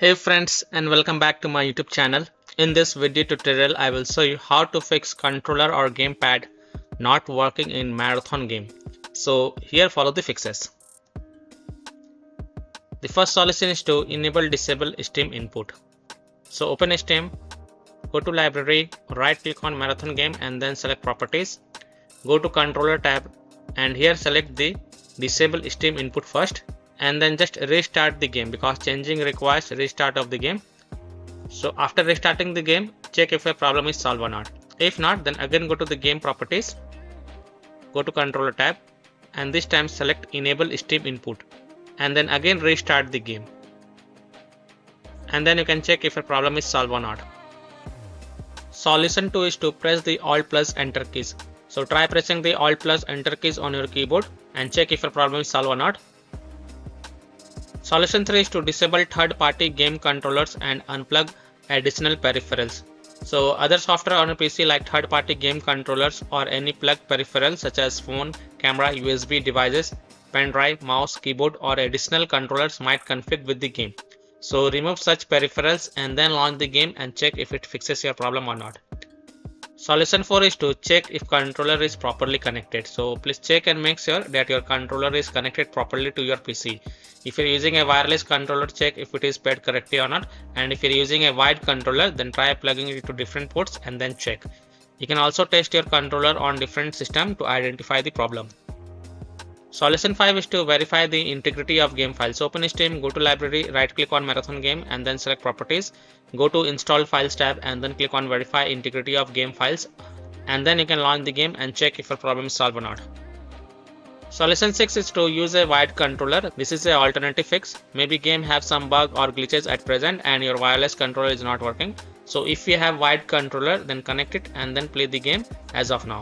Hey friends, and welcome back to my YouTube channel. In this video tutorial I will show you how to fix controller or gamepad not working in marathon game. So here follow the fixes. The first solution is to enable disable Steam input. So open Steam, go to library, right click on marathon game and then select properties. Go to controller tab and here select the disable Steam input first. And then just restart the game because changing requires restart of the game. So after restarting the game, check if a problem is solved or not. If not, then again go to the game properties, go to controller tab and this time select enable Steam input and then again restart the game. And then you can check if a problem is solved or not. Solution 2 is to press the Alt plus Enter keys. So try pressing the Alt plus Enter keys on your keyboard and check if a problem is solved or not. Solution 3 is to disable third-party game controllers and unplug additional peripherals. So other software on a PC like third-party game controllers or any plugged peripherals such as phone, camera, USB devices, pen drive, mouse, keyboard or additional controllers might conflict with the game. So remove such peripherals and then launch the game and check if it fixes your problem or not. Solution 4 is to check if controller is properly connected. So please check and make sure that your controller is connected properly to your PC. If you're using a wireless controller, check if it is paired correctly or not. And if you're using a wired controller, then try plugging it to different ports and then check. You can also test your controller on different systems to identify the problem. Solution 5 is to verify the integrity of game files. Open Steam, go to library, right click on marathon game and then select properties. Go to install files tab and then click on verify integrity of game files. And then you can launch the game and check if a problem is solved or not. Solution 6 is to use a wired controller. This is an alternative fix. Maybe game have some bug or glitches at present and your wireless controller is not working. So if you have wired controller, then connect it and then play the game as of now.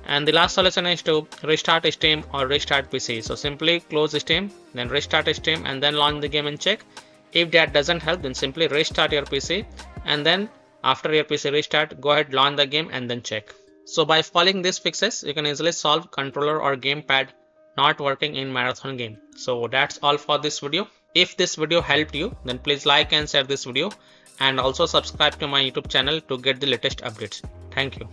And the last solution is to restart Steam or restart PC. So simply close Steam, then restart Steam and then launch the game and check. If that doesn't help, then simply restart your PC and then after your PC restart, go ahead, launch the game and then check. So by following these fixes, you can easily solve controller or gamepad not working in marathon game. So that's all for this video. If this video helped you, then please like and share this video and also subscribe to my YouTube channel to get the latest updates. Thank you.